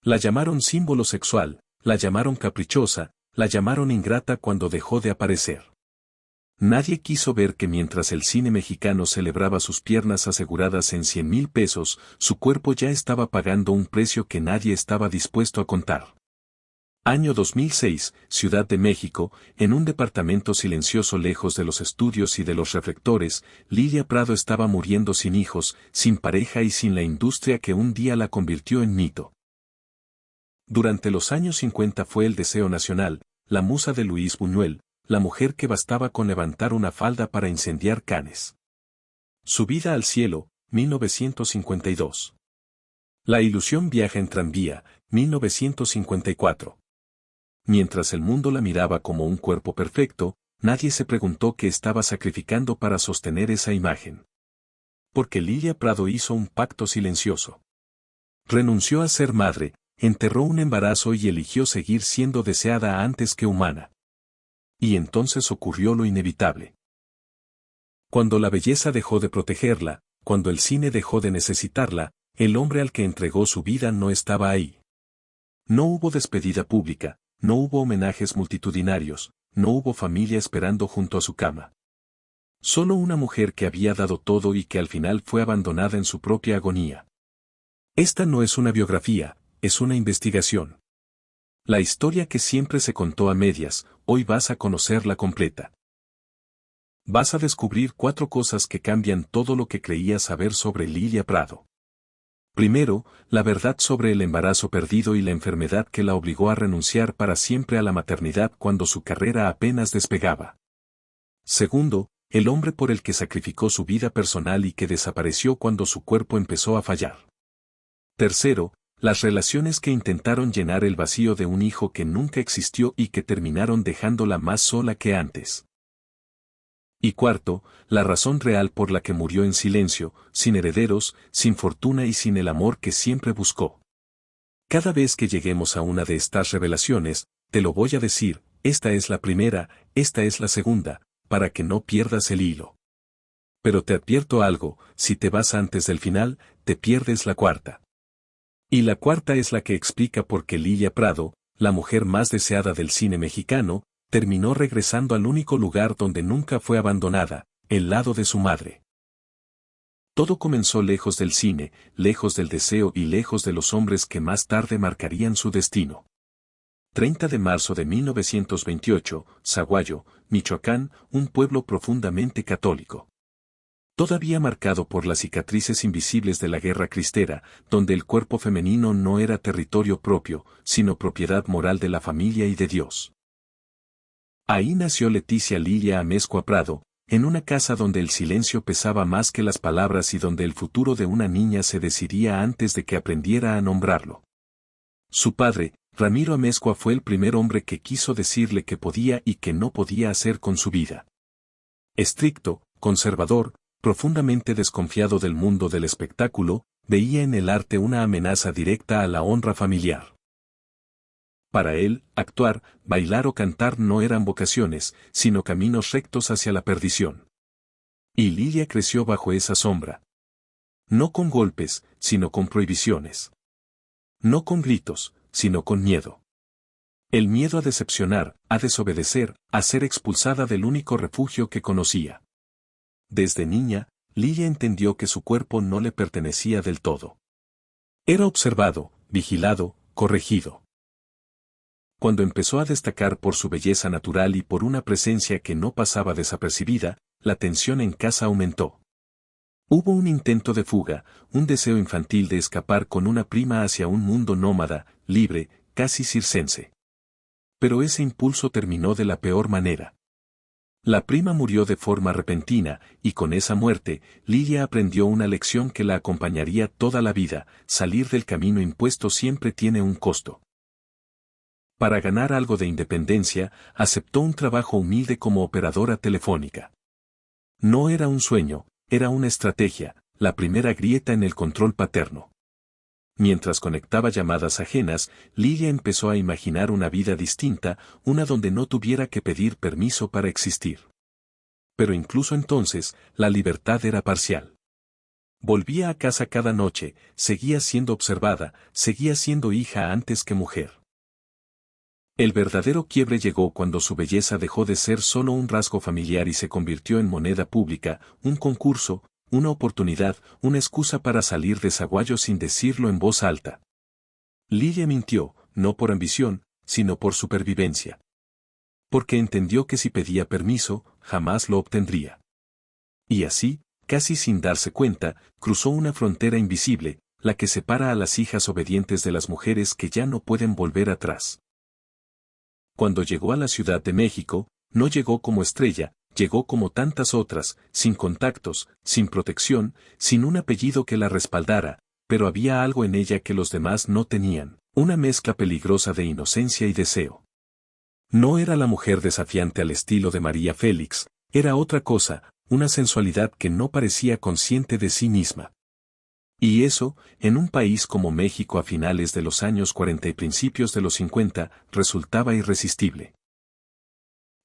La llamaron símbolo sexual, la llamaron caprichosa, la llamaron ingrata cuando dejó de aparecer. Nadie quiso ver que mientras el cine mexicano celebraba sus piernas aseguradas en 100,000 pesos, su cuerpo ya estaba pagando un precio que nadie estaba dispuesto a contar. Año 2006, Ciudad de México, en un departamento silencioso lejos de los estudios y de los reflectores, Lilia Prado estaba muriendo sin hijos, sin pareja y sin la industria que un día la convirtió en mito. Durante los años 50 fue el deseo nacional, la musa de Luis Buñuel, la mujer que bastaba con levantar una falda para incendiar Cannes. Subida al cielo, 1952. La ilusión viaja en tranvía, 1954. Mientras el mundo la miraba como un cuerpo perfecto, nadie se preguntó qué estaba sacrificando para sostener esa imagen. Porque Lilia Prado hizo un pacto silencioso. Renunció a ser madre, enterró un embarazo y eligió seguir siendo deseada antes que humana. Y entonces ocurrió lo inevitable. Cuando la belleza dejó de protegerla, cuando el cine dejó de necesitarla, el hombre al que entregó su vida no estaba ahí. No hubo despedida pública, no hubo homenajes multitudinarios, no hubo familia esperando junto a su cama. Solo una mujer que había dado todo y que al final fue abandonada en su propia agonía. Esta no es una biografía, es una investigación. La historia que siempre se contó a medias, hoy vas a conocerla completa. Vas a descubrir 4 cosas que cambian todo lo que creías saber sobre Lilia Prado. Primero, la verdad sobre el embarazo perdido y la enfermedad que la obligó a renunciar para siempre a la maternidad cuando su carrera apenas despegaba. Segundo, el hombre por el que sacrificó su vida personal y que desapareció cuando su cuerpo empezó a fallar. Tercero, las relaciones que intentaron llenar el vacío de un hijo que nunca existió y que terminaron dejándola más sola que antes. Y cuarto, la razón real por la que murió en silencio, sin herederos, sin fortuna y sin el amor que siempre buscó. Cada vez que lleguemos a una de estas revelaciones, te lo voy a decir, esta es la primera, esta es la segunda, para que no pierdas el hilo. Pero te advierto algo, si te vas antes del final, te pierdes la cuarta. Y la cuarta es la que explica por qué Lilia Prado, la mujer más deseada del cine mexicano, terminó regresando al único lugar donde nunca fue abandonada, el lado de su madre. Todo comenzó lejos del cine, lejos del deseo y lejos de los hombres que más tarde marcarían su destino. 30 de marzo de 1928, Sahuayo, Michoacán, un pueblo profundamente católico. Todavía marcado por las cicatrices invisibles de la guerra cristera, donde el cuerpo femenino no era territorio propio, sino propiedad moral de la familia y de Dios. Ahí nació Leticia Lilia Amezcua Prado, en una casa donde el silencio pesaba más que las palabras y donde el futuro de una niña se decidía antes de que aprendiera a nombrarlo. Su padre, Ramiro Amezcua, fue el primer hombre que quiso decirle qué podía y qué no podía hacer con su vida. Estricto, conservador, profundamente desconfiado del mundo del espectáculo, veía en el arte una amenaza directa a la honra familiar. Para él, actuar, bailar o cantar no eran vocaciones, sino caminos rectos hacia la perdición. Y Lilia creció bajo esa sombra. No con golpes, sino con prohibiciones. No con gritos, sino con miedo. El miedo a decepcionar, a desobedecer, a ser expulsada del único refugio que conocía. Desde niña, Lilia entendió que su cuerpo no le pertenecía del todo. Era observado, vigilado, corregido. Cuando empezó a destacar por su belleza natural y por una presencia que no pasaba desapercibida, la tensión en casa aumentó. Hubo un intento de fuga, un deseo infantil de escapar con una prima hacia un mundo nómada, libre, casi circense. Pero ese impulso terminó de la peor manera. La prima murió de forma repentina, y con esa muerte, Lilia aprendió una lección que la acompañaría toda la vida: salir del camino impuesto siempre tiene un costo. Para ganar algo de independencia, aceptó un trabajo humilde como operadora telefónica. No era un sueño, era una estrategia, la primera grieta en el control paterno. Mientras conectaba llamadas ajenas, Lilia empezó a imaginar una vida distinta, una donde no tuviera que pedir permiso para existir. Pero incluso entonces, la libertad era parcial. Volvía a casa cada noche, seguía siendo observada, seguía siendo hija antes que mujer. El verdadero quiebre llegó cuando su belleza dejó de ser solo un rasgo familiar y se convirtió en moneda pública, un concurso, una oportunidad, una excusa para salir de Saguayo sin decirlo en voz alta. Lilia mintió, no por ambición, sino por supervivencia. Porque entendió que si pedía permiso, jamás lo obtendría. Y así, casi sin darse cuenta, cruzó una frontera invisible, la que separa a las hijas obedientes de las mujeres que ya no pueden volver atrás. Cuando llegó a la Ciudad de México, no llegó como estrella, llegó como tantas otras, sin contactos, sin protección, sin un apellido que la respaldara, pero había algo en ella que los demás no tenían, una mezcla peligrosa de inocencia y deseo. No era la mujer desafiante al estilo de María Félix, era otra cosa, una sensualidad que no parecía consciente de sí misma. Y eso, en un país como México a finales de los años 40 y principios de los 50, resultaba irresistible.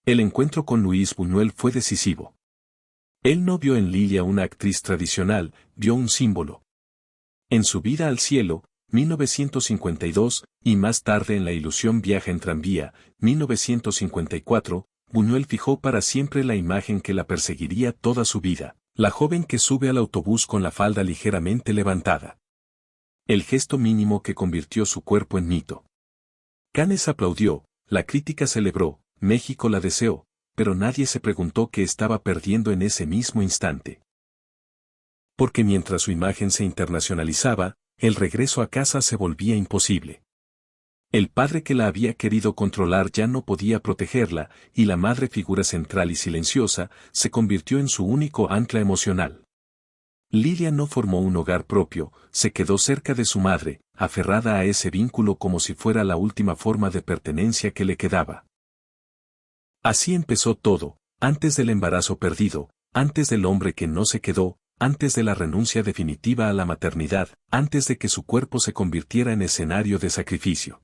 El encuentro con Luis Buñuel fue decisivo. Él no vio en Lilia una actriz tradicional, vio un símbolo. En Subida al cielo, 1952, y más tarde en La ilusión viaja en tranvía, 1954, Buñuel fijó para siempre la imagen que la perseguiría toda su vida. La joven que sube al autobús con la falda ligeramente levantada. El gesto mínimo que convirtió su cuerpo en mito. Cannes aplaudió, la crítica celebró, México la deseó, pero nadie se preguntó qué estaba perdiendo en ese mismo instante. Porque mientras su imagen se internacionalizaba, el regreso a casa se volvía imposible. El padre que la había querido controlar ya no podía protegerla, y la madre, figura central y silenciosa, se convirtió en su único ancla emocional. Lilia no formó un hogar propio, se quedó cerca de su madre, aferrada a ese vínculo como si fuera la última forma de pertenencia que le quedaba. Así empezó todo, antes del embarazo perdido, antes del hombre que no se quedó, antes de la renuncia definitiva a la maternidad, antes de que su cuerpo se convirtiera en escenario de sacrificio.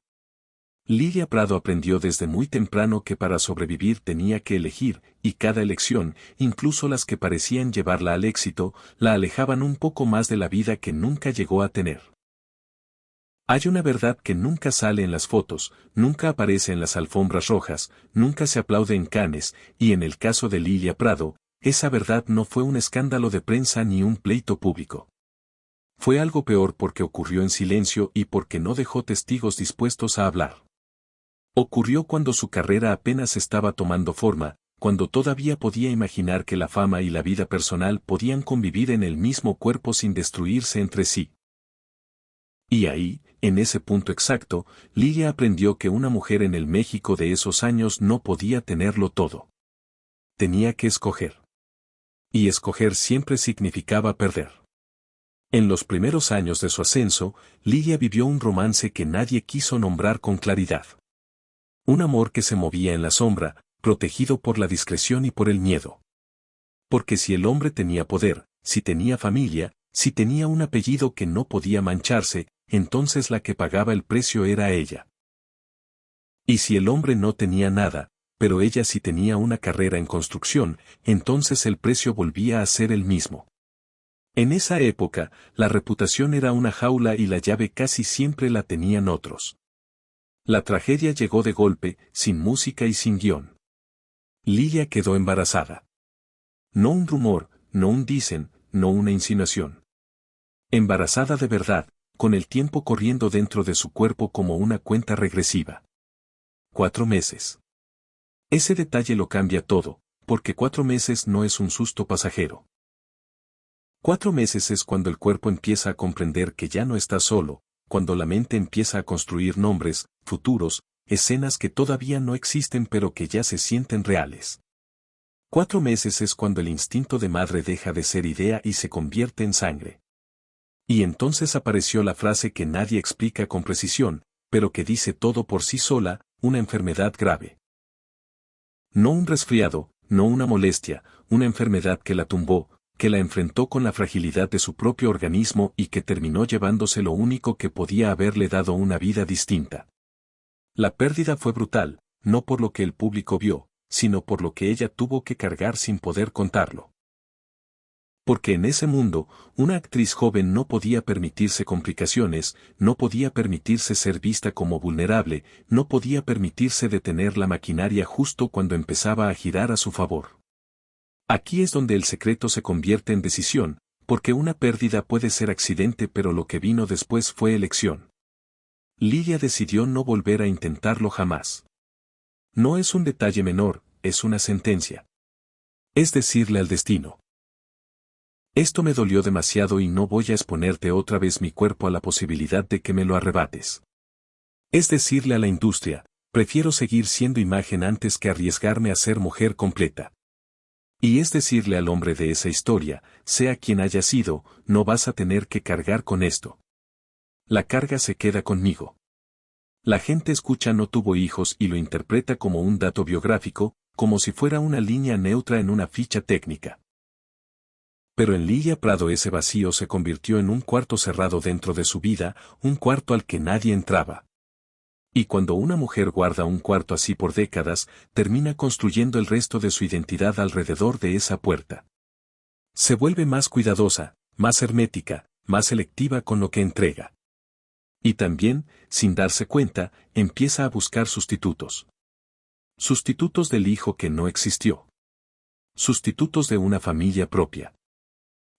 Lilia Prado aprendió desde muy temprano que para sobrevivir tenía que elegir, y cada elección, incluso las que parecían llevarla al éxito, la alejaban un poco más de la vida que nunca llegó a tener. Hay una verdad que nunca sale en las fotos, nunca aparece en las alfombras rojas, nunca se aplaude en Cannes, y en el caso de Lilia Prado, esa verdad no fue un escándalo de prensa ni un pleito público. Fue algo peor porque ocurrió en silencio y porque no dejó testigos dispuestos a hablar. Ocurrió cuando su carrera apenas estaba tomando forma, cuando todavía podía imaginar que la fama y la vida personal podían convivir en el mismo cuerpo sin destruirse entre sí. Y ahí, en ese punto exacto, Lilia aprendió que una mujer en el México de esos años no podía tenerlo todo. Tenía que escoger. Y escoger siempre significaba perder. En los primeros años de su ascenso, Lilia vivió un romance que nadie quiso nombrar con claridad. Un amor que se movía en la sombra, protegido por la discreción y por el miedo. Porque si el hombre tenía poder, si tenía familia, si tenía un apellido que no podía mancharse, entonces la que pagaba el precio era ella. Y si el hombre no tenía nada, pero ella sí tenía una carrera en construcción, entonces el precio volvía a ser el mismo. En esa época, la reputación era una jaula y la llave casi siempre la tenían otros. La tragedia llegó de golpe, sin música y sin guión. Lilia quedó embarazada. No un rumor, no un dicen, no una insinuación. Embarazada de verdad, con el tiempo corriendo dentro de su cuerpo como una cuenta regresiva. 4 meses. Ese detalle lo cambia todo, porque 4 meses no es un susto pasajero. 4 meses es cuando el cuerpo empieza a comprender que ya no está solo, cuando la mente empieza a construir nombres, futuros, escenas que todavía no existen pero que ya se sienten reales. 4 meses es cuando el instinto de madre deja de ser idea y se convierte en sangre. Y entonces apareció la frase que nadie explica con precisión, pero que dice todo por sí sola, una enfermedad grave. No un resfriado, no una molestia, una enfermedad que la tumbó, que la enfrentó con la fragilidad de su propio organismo y que terminó llevándose lo único que podía haberle dado una vida distinta. La pérdida fue brutal, no por lo que el público vio, sino por lo que ella tuvo que cargar sin poder contarlo. Porque en ese mundo, una actriz joven no podía permitirse complicaciones, no podía permitirse ser vista como vulnerable, no podía permitirse detener la maquinaria justo cuando empezaba a girar a su favor. Aquí es donde el secreto se convierte en decisión, porque una pérdida puede ser accidente, pero lo que vino después fue elección. Lidia decidió no volver a intentarlo jamás. No es un detalle menor, es una sentencia. Es decirle al destino: esto me dolió demasiado y no voy a exponerte otra vez mi cuerpo a la posibilidad de que me lo arrebates. Es decirle a la industria: prefiero seguir siendo imagen antes que arriesgarme a ser mujer completa. Y es decirle al hombre de esa historia: sea quien haya sido, no vas a tener que cargar con esto. La carga se queda conmigo. La gente escucha "no tuvo hijos" y lo interpreta como un dato biográfico, como si fuera una línea neutra en una ficha técnica. Pero en Lidia Prado ese vacío se convirtió en un cuarto cerrado dentro de su vida, un cuarto al que nadie entraba. Y cuando una mujer guarda un cuarto así por décadas, termina construyendo el resto de su identidad alrededor de esa puerta. Se vuelve más cuidadosa, más hermética, más selectiva con lo que entrega. Y también, sin darse cuenta, empieza a buscar sustitutos. Sustitutos del hijo que no existió. Sustitutos de una familia propia.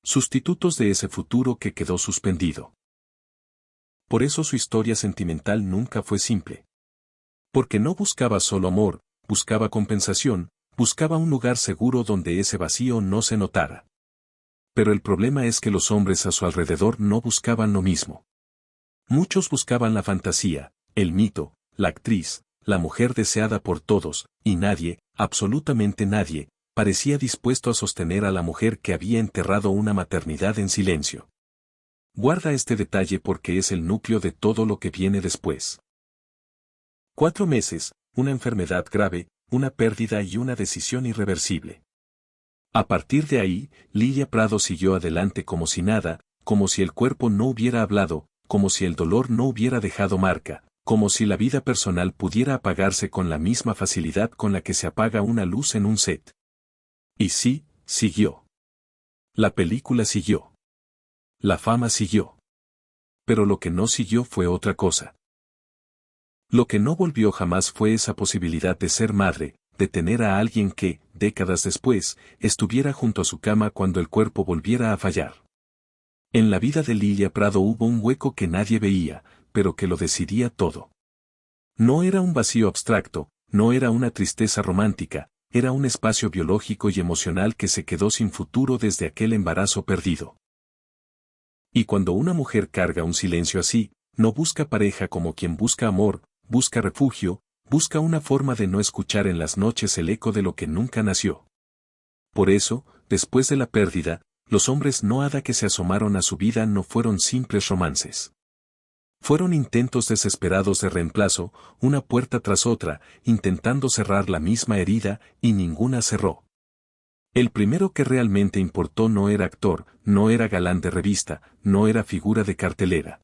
Sustitutos de ese futuro que quedó suspendido. Por eso su historia sentimental nunca fue simple. Porque no buscaba solo amor, buscaba compensación, buscaba un lugar seguro donde ese vacío no se notara. Pero el problema es que los hombres a su alrededor no buscaban lo mismo. Muchos buscaban la fantasía, el mito, la actriz, la mujer deseada por todos, y nadie, absolutamente nadie, parecía dispuesto a sostener a la mujer que había enterrado una maternidad en silencio. Guarda este detalle porque es el núcleo de todo lo que viene después. 4 meses, una enfermedad grave, una pérdida y una decisión irreversible. A partir de ahí, Lidia Prado siguió adelante como si nada, como si el cuerpo no hubiera hablado, como si el dolor no hubiera dejado marca, como si la vida personal pudiera apagarse con la misma facilidad con la que se apaga una luz en un set. Y sí, siguió. La película siguió. La fama siguió. Pero lo que no siguió fue otra cosa. Lo que no volvió jamás fue esa posibilidad de ser madre, de tener a alguien que, décadas después, estuviera junto a su cama cuando el cuerpo volviera a fallar. En la vida de Lidia Prado hubo un hueco que nadie veía, pero que lo decidía todo. No era un vacío abstracto, no era una tristeza romántica, era un espacio biológico y emocional que se quedó sin futuro desde aquel embarazo perdido. Y cuando una mujer carga un silencio así, no busca pareja como quien busca amor, busca refugio, busca una forma de no escuchar en las noches el eco de lo que nunca nació. Por eso, después de la pérdida, los hombres no hada que se asomaron a su vida no fueron simples romances. Fueron intentos desesperados de reemplazo, una puerta tras otra, intentando cerrar la misma herida, y ninguna cerró. El primero que realmente importó no era actor, no era galán de revista, no era figura de cartelera.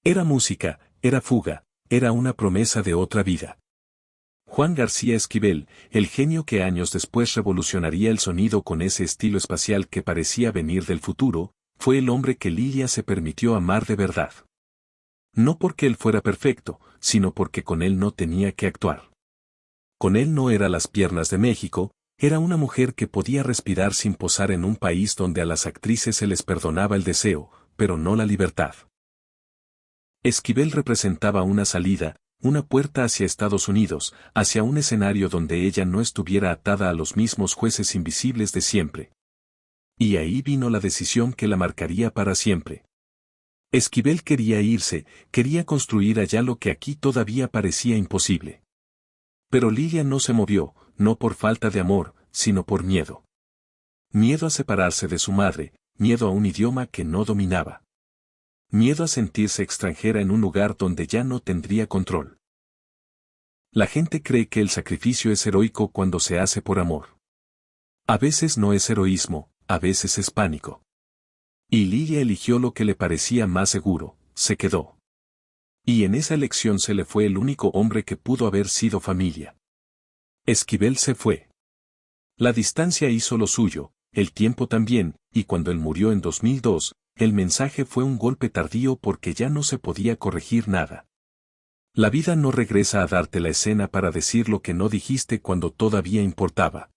Era música, era fuga, era una promesa de otra vida. Juan García Esquivel, el genio que años después revolucionaría el sonido con ese estilo espacial que parecía venir del futuro, fue el hombre que Lidia se permitió amar de verdad. No porque él fuera perfecto, sino porque con él no tenía que actuar. Con él no era Las Piernas de México, era una mujer que podía respirar sin posar en un país donde a las actrices se les perdonaba el deseo, pero no la libertad. Esquivel representaba una salida, una puerta hacia Estados Unidos, hacia un escenario donde ella no estuviera atada a los mismos jueces invisibles de siempre. Y ahí vino la decisión que la marcaría para siempre. Esquivel quería irse, quería construir allá lo que aquí todavía parecía imposible. Pero Lidia no se movió, no por falta de amor, sino por miedo. Miedo a separarse de su madre, miedo a un idioma que no dominaba. Miedo a sentirse extranjera en un lugar donde ya no tendría control. La gente cree que el sacrificio es heroico cuando se hace por amor. A veces no es heroísmo, a veces es pánico. Y Lidia eligió lo que le parecía más seguro, se quedó. Y en esa elección se le fue el único hombre que pudo haber sido familia. Esquivel se fue. La distancia hizo lo suyo, el tiempo también, y cuando él murió en 2002, el mensaje fue un golpe tardío porque ya no se podía corregir nada. La vida no regresa a darte la escena para decir lo que no dijiste cuando todavía importaba.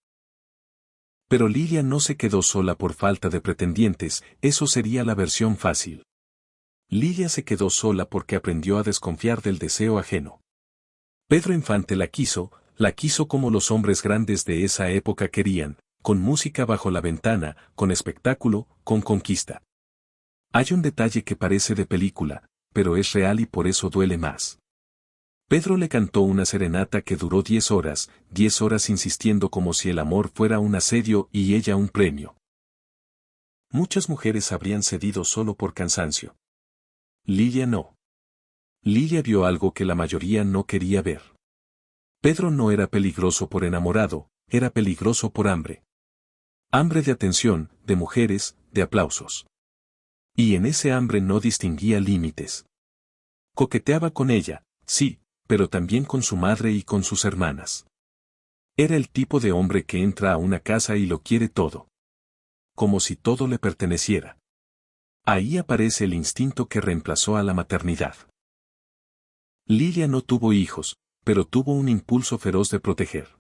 Pero Lilia no se quedó sola por falta de pretendientes, eso sería la versión fácil. Lilia se quedó sola porque aprendió a desconfiar del deseo ajeno. Pedro Infante la quiso como los hombres grandes de esa época querían, con música bajo la ventana, con espectáculo, con conquista. Hay un detalle que parece de película, pero es real y por eso duele más. Pedro le cantó una serenata que duró 10 horas insistiendo como si el amor fuera un asedio y ella un premio. Muchas mujeres habrían cedido solo por cansancio. Lilia no. Lilia vio algo que la mayoría no quería ver. Pedro no era peligroso por enamorado, era peligroso por hambre. Hambre de atención, de mujeres, de aplausos. Y en ese hambre no distinguía límites. Coqueteaba con ella, sí, pero también con su madre y con sus hermanas. Era el tipo de hombre que entra a una casa y lo quiere todo. Como si todo le perteneciera. Ahí aparece el instinto que reemplazó a la maternidad. Lilia no tuvo hijos, pero tuvo un impulso feroz de proteger.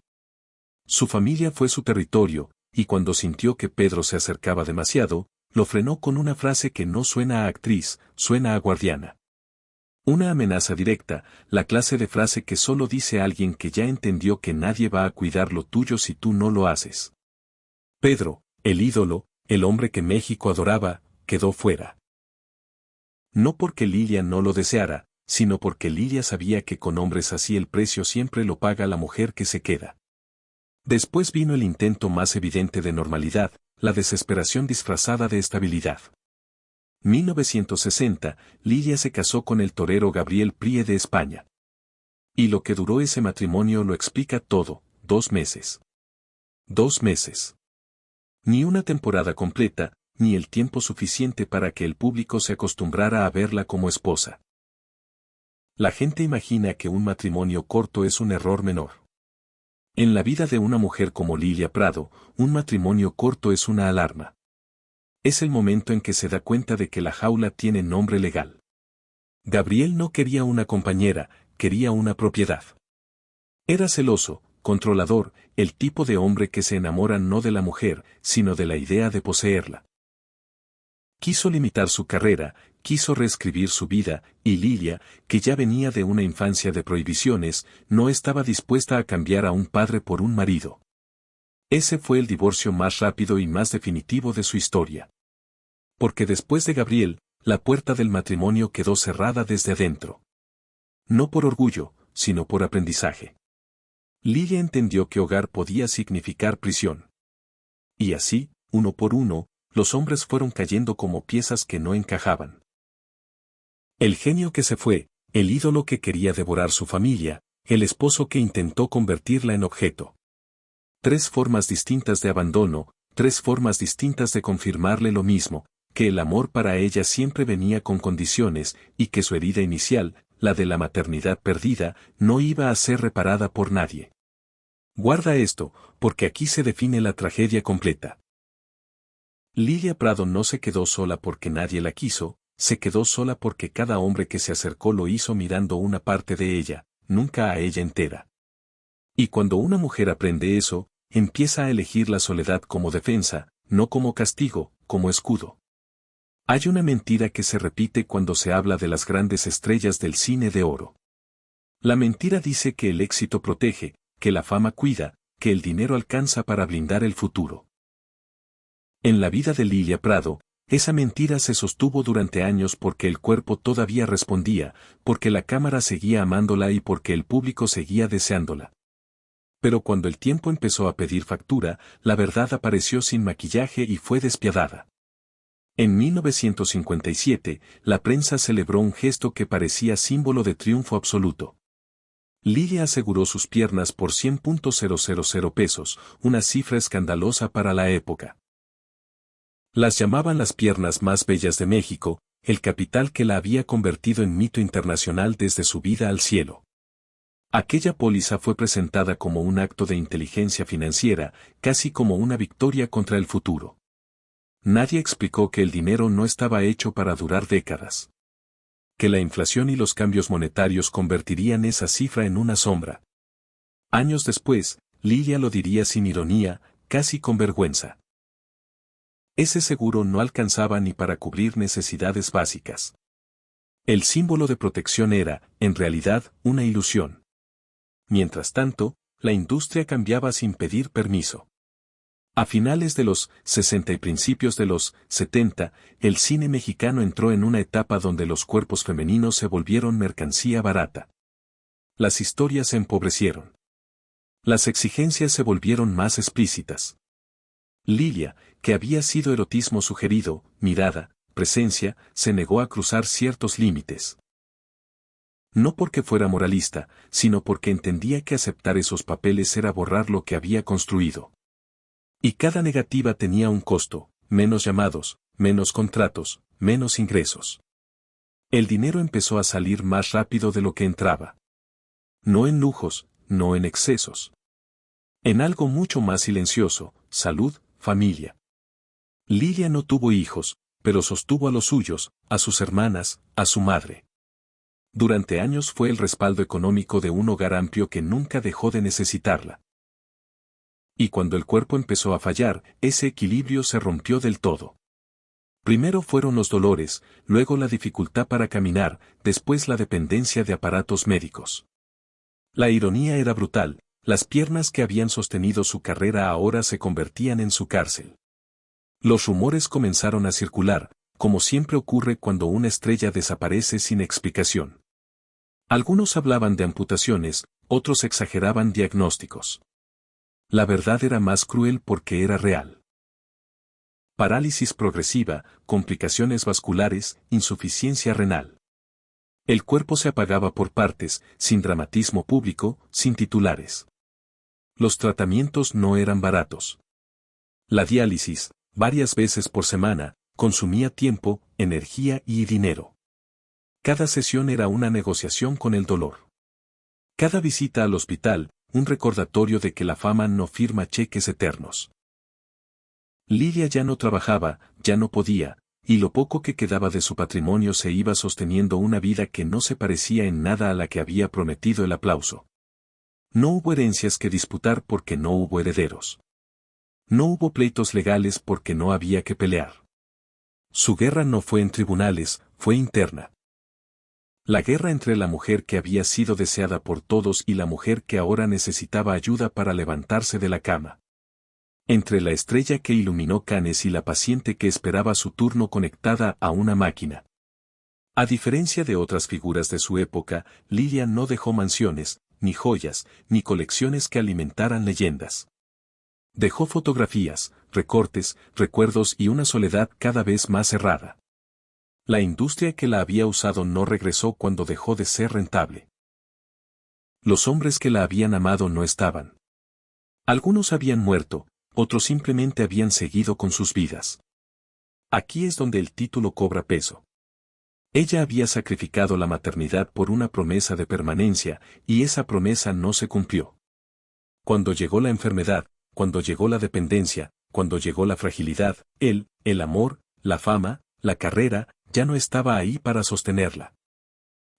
Su familia fue su territorio, y cuando sintió que Pedro se acercaba demasiado, lo frenó con una frase que no suena a actriz, suena a guardiana. Una amenaza directa, la clase de frase que solo dice alguien que ya entendió que nadie va a cuidar lo tuyo si tú no lo haces. Pedro, el ídolo, el hombre que México adoraba, quedó fuera. No porque Lilia no lo deseara, sino porque Lilia sabía que con hombres así el precio siempre lo paga la mujer que se queda. Después vino el intento más evidente de normalidad, la desesperación disfrazada de estabilidad. 1960, Lilia se casó con el torero Gabriel Prie de España. Y lo que duró ese matrimonio lo explica todo, 2 meses. 2 meses. Ni una temporada completa, ni el tiempo suficiente para que el público se acostumbrara a verla como esposa. La gente imagina que un matrimonio corto es un error menor. En la vida de una mujer como Lilia Prado, un matrimonio corto es una alarma. Es el momento en que se da cuenta de que la jaula tiene nombre legal. Gabriel no quería una compañera, quería una propiedad. Era celoso, controlador, el tipo de hombre que se enamora no de la mujer, sino de la idea de poseerla. Quiso limitar su carrera, quiso reescribir su vida, y Lilia, que ya venía de una infancia de prohibiciones, no estaba dispuesta a cambiar a un padre por un marido. Ese fue el divorcio más rápido y más definitivo de su historia. Porque después de Gabriel, la puerta del matrimonio quedó cerrada desde adentro. No por orgullo, sino por aprendizaje. Lilia entendió que hogar podía significar prisión. Y así, uno por uno, los hombres fueron cayendo como piezas que no encajaban. El genio que se fue, el ídolo que quería devorar su familia, el esposo que intentó convertirla en objeto. 3 formas distintas de abandono, 3 formas distintas de confirmarle lo mismo, que el amor para ella siempre venía con condiciones, y que su herida inicial, la de la maternidad perdida, no iba a ser reparada por nadie. Guarda esto, porque aquí se define la tragedia completa. Lilia Prado no se quedó sola porque nadie la quiso, se quedó sola porque cada hombre que se acercó lo hizo mirando una parte de ella, nunca a ella entera. Y cuando una mujer aprende eso, empieza a elegir la soledad como defensa, no como castigo, como escudo. Hay una mentira que se repite cuando se habla de las grandes estrellas del cine de oro. La mentira dice que el éxito protege, que la fama cuida, que el dinero alcanza para blindar el futuro. En la vida de Lilia Prado, esa mentira se sostuvo durante años porque el cuerpo todavía respondía, porque la cámara seguía amándola y porque el público seguía deseándola. Pero cuando el tiempo empezó a pedir factura, la verdad apareció sin maquillaje y fue despiadada. En 1957, la prensa celebró un gesto que parecía símbolo de triunfo absoluto. Lilia aseguró sus piernas por 100.000 pesos, una cifra escandalosa para la época. Las llamaban las piernas más bellas de México, el capital que la había convertido en mito internacional desde su vida al cielo. Aquella póliza fue presentada como un acto de inteligencia financiera, casi como una victoria contra el futuro. Nadie explicó que el dinero no estaba hecho para durar décadas. Que la inflación y los cambios monetarios convertirían esa cifra en una sombra. Años después, Lilia lo diría sin ironía, casi con vergüenza. Ese seguro no alcanzaba ni para cubrir necesidades básicas. El símbolo de protección era, en realidad, una ilusión. Mientras tanto, la industria cambiaba sin pedir permiso. A finales de los 60 y principios de los 70, el cine mexicano entró en una etapa donde los cuerpos femeninos se volvieron mercancía barata. Las historias se empobrecieron. Las exigencias se volvieron más explícitas. Lilia, que había sido erotismo sugerido, mirada, presencia, se negó a cruzar ciertos límites. No porque fuera moralista, sino porque entendía que aceptar esos papeles era borrar lo que había construido. Y cada negativa tenía un costo, menos llamados, menos contratos, menos ingresos. El dinero empezó a salir más rápido de lo que entraba. No en lujos, no en excesos. En algo mucho más silencioso, salud, familia. Lilia no tuvo hijos, pero sostuvo a los suyos, a sus hermanas, a su madre. Durante años fue el respaldo económico de un hogar amplio que nunca dejó de necesitarla. Y cuando el cuerpo empezó a fallar, ese equilibrio se rompió del todo. Primero fueron los dolores, luego la dificultad para caminar, después la dependencia de aparatos médicos. La ironía era brutal, las piernas que habían sostenido su carrera ahora se convertían en su cárcel. Los rumores comenzaron a circular, como siempre ocurre cuando una estrella desaparece sin explicación. Algunos hablaban de amputaciones, otros exageraban diagnósticos. La verdad era más cruel porque era real. Parálisis progresiva, complicaciones vasculares, insuficiencia renal. El cuerpo se apagaba por partes, sin dramatismo público, sin titulares. Los tratamientos no eran baratos. La diálisis, varias veces por semana, consumía tiempo, energía y dinero. Cada sesión era una negociación con el dolor. Cada visita al hospital, un recordatorio de que la fama no firma cheques eternos. Lidia ya no trabajaba, ya no podía, y lo poco que quedaba de su patrimonio se iba sosteniendo una vida que no se parecía en nada a la que había prometido el aplauso. No hubo herencias que disputar porque no hubo herederos. No hubo pleitos legales porque no había que pelear. Su guerra no fue en tribunales, fue interna. La guerra entre la mujer que había sido deseada por todos y la mujer que ahora necesitaba ayuda para levantarse de la cama. Entre la estrella que iluminó Cannes y la paciente que esperaba su turno conectada a una máquina. A diferencia de otras figuras de su época, Lilia no dejó mansiones, ni joyas, ni colecciones que alimentaran leyendas. Dejó fotografías, recortes, recuerdos y una soledad cada vez más cerrada. La industria que la había usado no regresó cuando dejó de ser rentable. Los hombres que la habían amado no estaban. Algunos habían muerto, otros simplemente habían seguido con sus vidas. Aquí es donde el título cobra peso. Ella había sacrificado la maternidad por una promesa de permanencia, y esa promesa no se cumplió. Cuando llegó la enfermedad, cuando llegó la dependencia, cuando llegó la fragilidad, el amor, la fama, la carrera, ya no estaba ahí para sostenerla.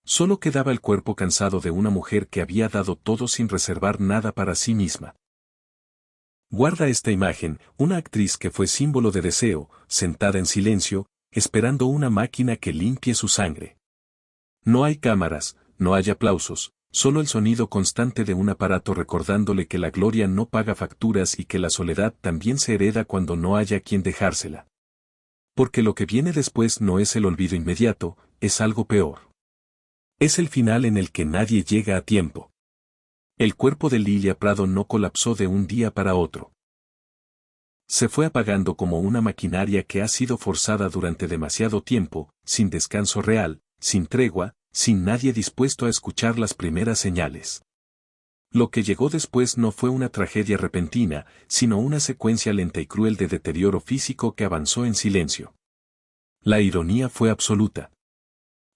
Solo quedaba el cuerpo cansado de una mujer que había dado todo sin reservar nada para sí misma. Guarda esta imagen, una actriz que fue símbolo de deseo, sentada en silencio, esperando una máquina que limpie su sangre. No hay cámaras, no hay aplausos, solo el sonido constante de un aparato recordándole que la gloria no paga facturas y que la soledad también se hereda cuando no haya quien dejársela. Porque lo que viene después no es el olvido inmediato, es algo peor. Es el final en el que nadie llega a tiempo. El cuerpo de Lilia Prado no colapsó de un día para otro. Se fue apagando como una maquinaria que ha sido forzada durante demasiado tiempo, sin descanso real, sin tregua, sin nadie dispuesto a escuchar las primeras señales. Lo que llegó después no fue una tragedia repentina, sino una secuencia lenta y cruel de deterioro físico que avanzó en silencio. La ironía fue absoluta.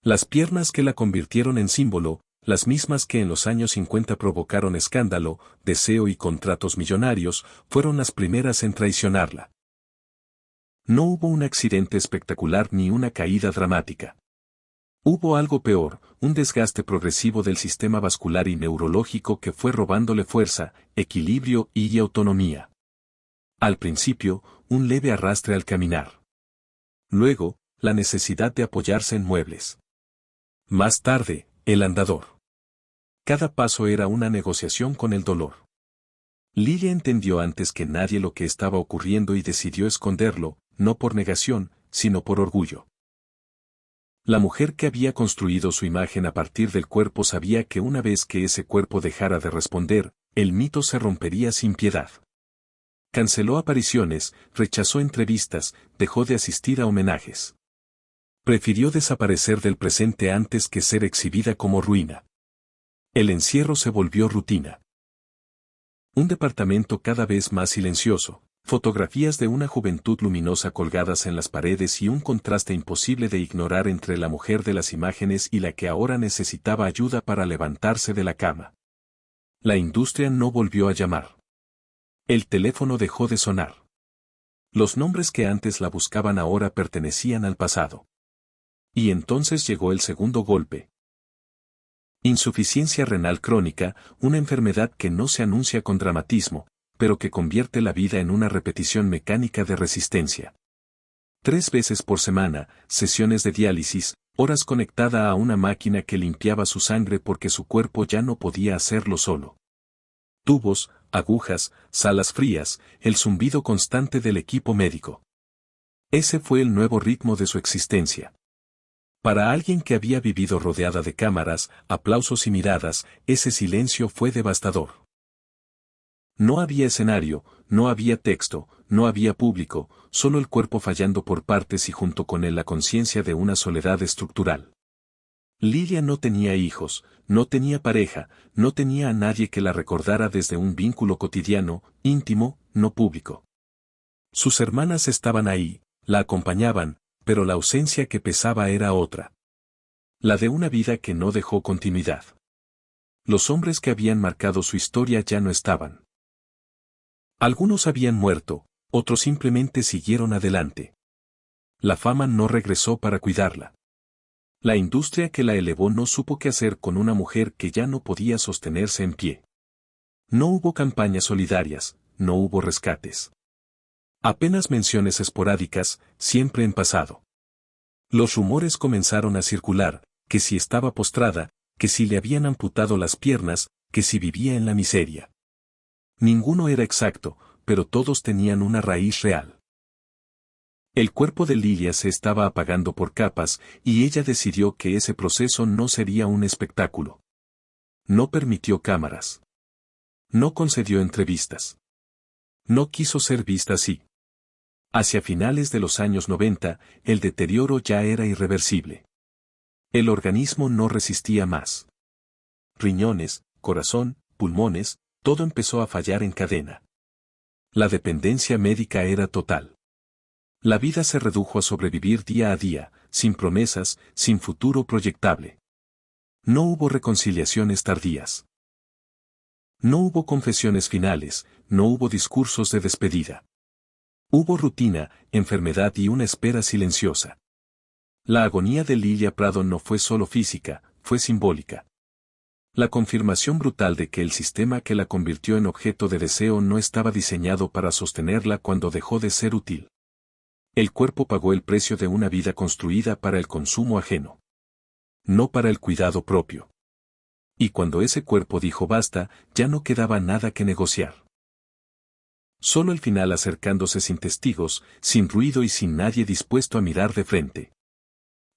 Las piernas que la convirtieron en símbolo, Las mismas que en los años 50 provocaron escándalo, deseo y contratos millonarios, fueron las primeras en traicionarla. No hubo un accidente espectacular ni una caída dramática. Hubo algo peor, un desgaste progresivo del sistema vascular y neurológico que fue robándole fuerza, equilibrio y autonomía. Al principio, un leve arrastre al caminar. Luego, la necesidad de apoyarse en muebles. Más tarde, el andador. Cada paso era una negociación con el dolor. Lilia entendió antes que nadie lo que estaba ocurriendo y decidió esconderlo, no por negación, sino por orgullo. La mujer que había construido su imagen a partir del cuerpo sabía que una vez que ese cuerpo dejara de responder, el mito se rompería sin piedad. Canceló apariciones, rechazó entrevistas, dejó de asistir a homenajes. Prefirió desaparecer del presente antes que ser exhibida como ruina. El encierro se volvió rutina. Un departamento cada vez más silencioso, fotografías de una juventud luminosa colgadas en las paredes y un contraste imposible de ignorar entre la mujer de las imágenes y la que ahora necesitaba ayuda para levantarse de la cama. La industria no volvió a llamar. El teléfono dejó de sonar. Los nombres que antes la buscaban ahora pertenecían al pasado. Y entonces llegó el segundo golpe. Insuficiencia renal crónica, una enfermedad que no se anuncia con dramatismo, pero que convierte la vida en una repetición mecánica de resistencia. 3 veces por semana, sesiones de diálisis, horas conectada a una máquina que limpiaba su sangre porque su cuerpo ya no podía hacerlo solo. Tubos, agujas, salas frías, el zumbido constante del equipo médico. Ese fue el nuevo ritmo de su existencia. Para alguien que había vivido rodeada de cámaras, aplausos y miradas, ese silencio fue devastador. No había escenario, no había texto, no había público, solo el cuerpo fallando por partes y junto con él la conciencia de una soledad estructural. Lilia no tenía hijos, no tenía pareja, no tenía a nadie que la recordara desde un vínculo cotidiano, íntimo, no público. Sus hermanas estaban ahí, la acompañaban, pero la ausencia que pesaba era otra. La de una vida que no dejó continuidad. Los hombres que habían marcado su historia ya no estaban. Algunos habían muerto, otros simplemente siguieron adelante. La fama no regresó para cuidarla. La industria que la elevó no supo qué hacer con una mujer que ya no podía sostenerse en pie. No hubo campañas solidarias, no hubo rescates. Apenas menciones esporádicas, siempre en pasado. Los rumores comenzaron a circular, que si estaba postrada, que si le habían amputado las piernas, que si vivía en la miseria. Ninguno era exacto, pero todos tenían una raíz real. El cuerpo de Lilia se estaba apagando por capas, y ella decidió que ese proceso no sería un espectáculo. No permitió cámaras. No concedió entrevistas. No quiso ser vista así. Hacia finales de los años 90, el deterioro ya era irreversible. El organismo no resistía más. Riñones, corazón, pulmones, todo empezó a fallar en cadena. La dependencia médica era total. La vida se redujo a sobrevivir día a día, sin promesas, sin futuro proyectable. No hubo reconciliaciones tardías. No hubo confesiones finales, no hubo discursos de despedida. Hubo rutina, enfermedad y una espera silenciosa. La agonía de Lilia Prado no fue solo física, fue simbólica. La confirmación brutal de que el sistema que la convirtió en objeto de deseo no estaba diseñado para sostenerla cuando dejó de ser útil. El cuerpo pagó el precio de una vida construida para el consumo ajeno. No para el cuidado propio. Y cuando ese cuerpo dijo basta, ya no quedaba nada que negociar. Solo el final acercándose sin testigos, sin ruido y sin nadie dispuesto a mirar de frente.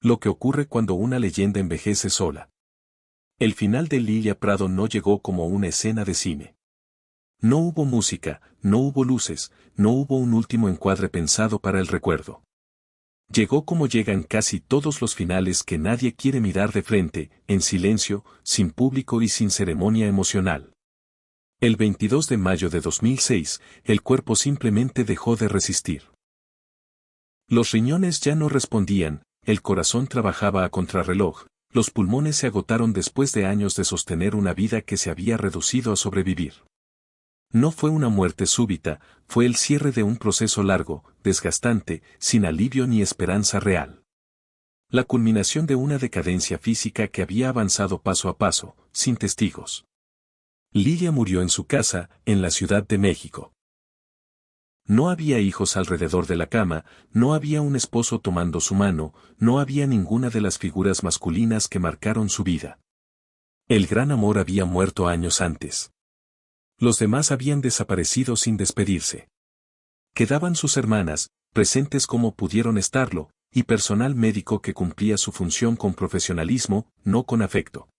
Lo que ocurre cuando una leyenda envejece sola. El final de Lilia Prado no llegó como una escena de cine. No hubo música, no hubo luces, no hubo un último encuadre pensado para el recuerdo. Llegó como llegan casi todos los finales que nadie quiere mirar de frente, en silencio, sin público y sin ceremonia emocional. El 22 de mayo de 2006, el cuerpo simplemente dejó de resistir. Los riñones ya no respondían, el corazón trabajaba a contrarreloj, Los pulmones se agotaron después de años de sostener una vida que se había reducido a sobrevivir. No fue una muerte súbita, fue el cierre de un proceso largo, desgastante, sin alivio ni esperanza real. La culminación de una decadencia física que había avanzado paso a paso, sin testigos. Lilia murió en su casa, en la Ciudad de México. No había hijos alrededor de la cama, no había un esposo tomando su mano, no había ninguna de las figuras masculinas que marcaron su vida. El gran amor había muerto años antes. Los demás habían desaparecido sin despedirse. Quedaban sus hermanas, presentes como pudieron estarlo, y personal médico que cumplía su función con profesionalismo, no con afecto.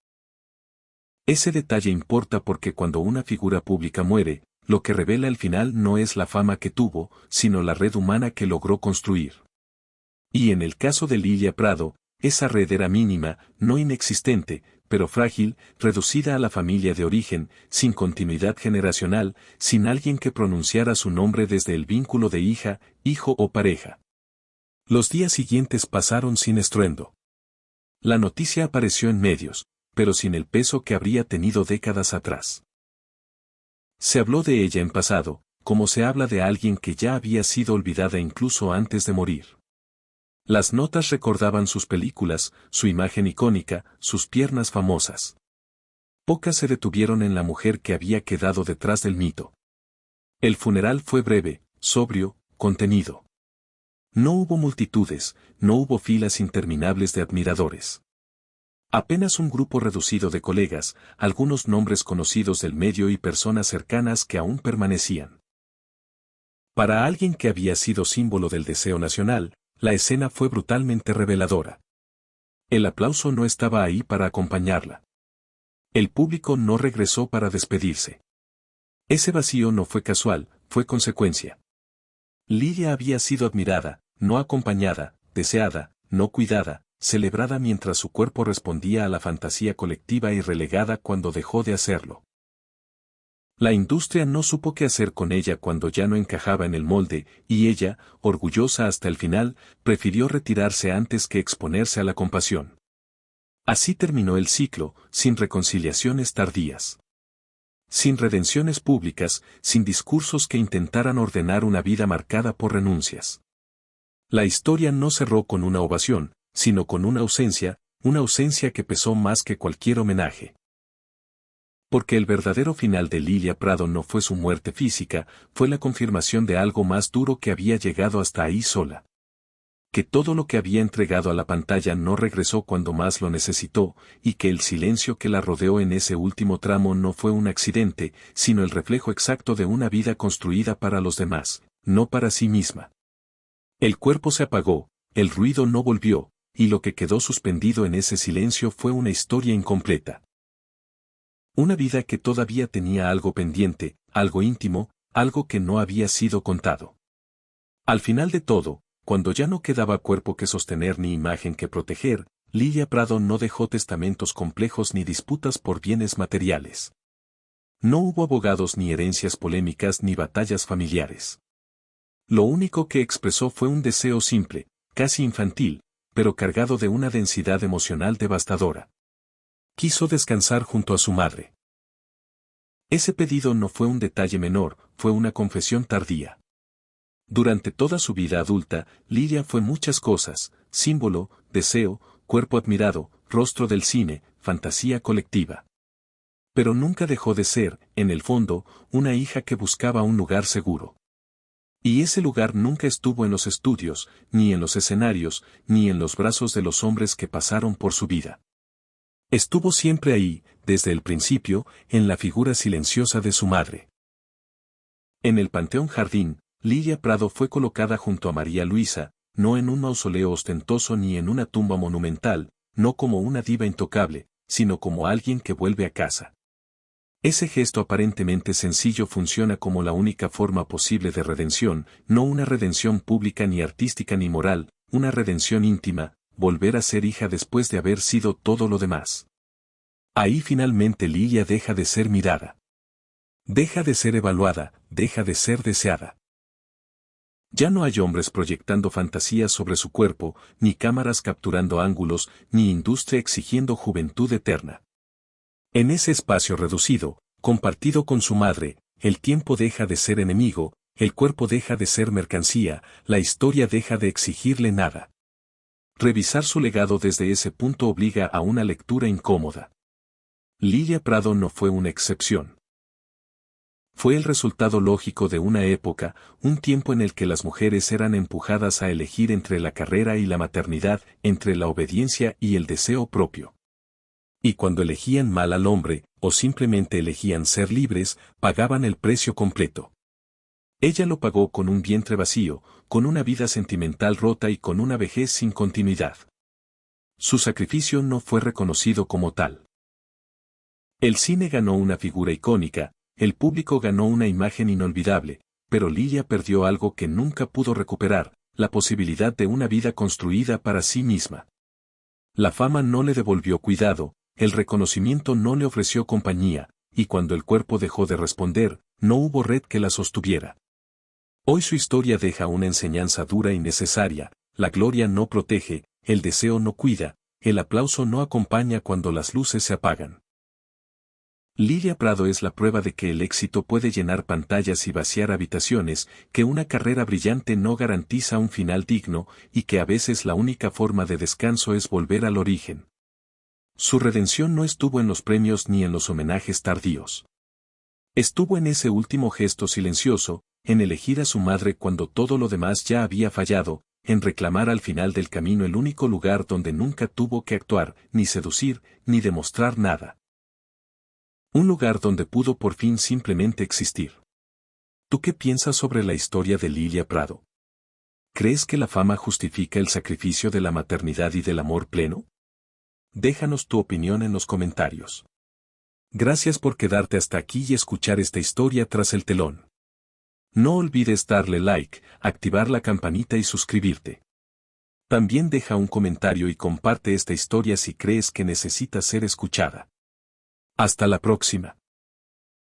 Ese detalle importa porque cuando una figura pública muere, lo que revela al final no es la fama que tuvo, sino la red humana que logró construir. Y en el caso de Lilia Prado, esa red era mínima, no inexistente, pero frágil, reducida a la familia de origen, sin continuidad generacional, sin alguien que pronunciara su nombre desde el vínculo de hija, hijo o pareja. Los días siguientes pasaron sin estruendo. La noticia apareció en medios, pero sin el peso que habría tenido décadas atrás. Se habló de ella en pasado, como se habla de alguien que ya había sido olvidada incluso antes de morir. Las notas recordaban sus películas, su imagen icónica, sus piernas famosas. Pocas se detuvieron en la mujer que había quedado detrás del mito. El funeral fue breve, sobrio, contenido. No hubo multitudes, no hubo filas interminables de admiradores. Apenas un grupo reducido de colegas, algunos nombres conocidos del medio y personas cercanas que aún permanecían. Para alguien que había sido símbolo del deseo nacional, la escena fue brutalmente reveladora. El aplauso no estaba ahí para acompañarla. El público no regresó para despedirse. Ese vacío no fue casual, fue consecuencia. Lilia había sido admirada, no acompañada, deseada, no cuidada, celebrada mientras su cuerpo respondía a la fantasía colectiva y relegada cuando dejó de hacerlo. La industria no supo qué hacer con ella cuando ya no encajaba en el molde, y ella, orgullosa hasta el final, prefirió retirarse antes que exponerse a la compasión. Así terminó el ciclo, sin reconciliaciones tardías. Sin redenciones públicas, sin discursos que intentaran ordenar una vida marcada por renuncias. La historia no cerró con una ovación, sino con una ausencia que pesó más que cualquier homenaje. Porque el verdadero final de Lilia Prado no fue su muerte física, fue la confirmación de algo más duro que había llegado hasta ahí sola. Que todo lo que había entregado a la pantalla no regresó cuando más lo necesitó, y que el silencio que la rodeó en ese último tramo no fue un accidente, sino el reflejo exacto de una vida construida para los demás, no para sí misma. El cuerpo se apagó, el ruido no volvió, y lo que quedó suspendido en ese silencio fue una historia incompleta. Una vida que todavía tenía algo pendiente, algo íntimo, algo que no había sido contado. Al final de todo, cuando ya no quedaba cuerpo que sostener ni imagen que proteger, Lilia Prado no dejó testamentos complejos ni disputas por bienes materiales. No hubo abogados ni herencias polémicas ni batallas familiares. Lo único que expresó fue un deseo simple, casi infantil, pero cargado de una densidad emocional devastadora. Quiso descansar junto a su madre. Ese pedido no fue un detalle menor, fue una confesión tardía. Durante toda su vida adulta, Lilia fue muchas cosas: símbolo, deseo, cuerpo admirado, rostro del cine, fantasía colectiva. Pero nunca dejó de ser, en el fondo, una hija que buscaba un lugar seguro. Y ese lugar nunca estuvo en los estudios, ni en los escenarios, ni en los brazos de los hombres que pasaron por su vida. Estuvo siempre ahí, desde el principio, en la figura silenciosa de su madre. En el Panteón Jardín, Lilia Prado fue colocada junto a María Luisa, no en un mausoleo ostentoso ni en una tumba monumental, no como una diva intocable, sino como alguien que vuelve a casa. Ese gesto aparentemente sencillo funciona como la única forma posible de redención, no una redención pública ni artística ni moral, una redención íntima, volver a ser hija después de haber sido todo lo demás. Ahí finalmente Lilia deja de ser mirada. Deja de ser evaluada, deja de ser deseada. Ya no hay hombres proyectando fantasías sobre su cuerpo, ni cámaras capturando ángulos, ni industria exigiendo juventud eterna. En ese espacio reducido, compartido con su madre, el tiempo deja de ser enemigo, el cuerpo deja de ser mercancía, la historia deja de exigirle nada. Revisar su legado desde ese punto obliga a una lectura incómoda. Lilia Prado no fue una excepción. Fue el resultado lógico de una época, un tiempo en el que las mujeres eran empujadas a elegir entre la carrera y la maternidad, entre la obediencia y el deseo propio. Y cuando elegían mal al hombre, o simplemente elegían ser libres, pagaban el precio completo. Ella lo pagó con un vientre vacío, con una vida sentimental rota y con una vejez sin continuidad. Su sacrificio no fue reconocido como tal. El cine ganó una figura icónica, el público ganó una imagen inolvidable, pero Lilia perdió algo que nunca pudo recuperar, la posibilidad de una vida construida para sí misma. La fama no le devolvió cuidado, el reconocimiento no le ofreció compañía, y cuando el cuerpo dejó de responder, no hubo red que la sostuviera. Hoy su historia deja una enseñanza dura y necesaria, la gloria no protege, el deseo no cuida, el aplauso no acompaña cuando las luces se apagan. Lilia Prado es la prueba de que el éxito puede llenar pantallas y vaciar habitaciones, que una carrera brillante no garantiza un final digno, y que a veces la única forma de descanso es volver al origen. Su redención no estuvo en los premios ni en los homenajes tardíos. Estuvo en ese último gesto silencioso, en elegir a su madre cuando todo lo demás ya había fallado, en reclamar al final del camino el único lugar donde nunca tuvo que actuar, ni seducir, ni demostrar nada. Un lugar donde pudo por fin simplemente existir. ¿Tú qué piensas sobre la historia de Lilia Prado? ¿Crees que la fama justifica el sacrificio de la maternidad y del amor pleno? Déjanos tu opinión en los comentarios. Gracias por quedarte hasta aquí y escuchar esta historia tras el telón. No olvides darle like, activar la campanita y suscribirte. También deja un comentario y comparte esta historia si crees que necesita ser escuchada. Hasta la próxima.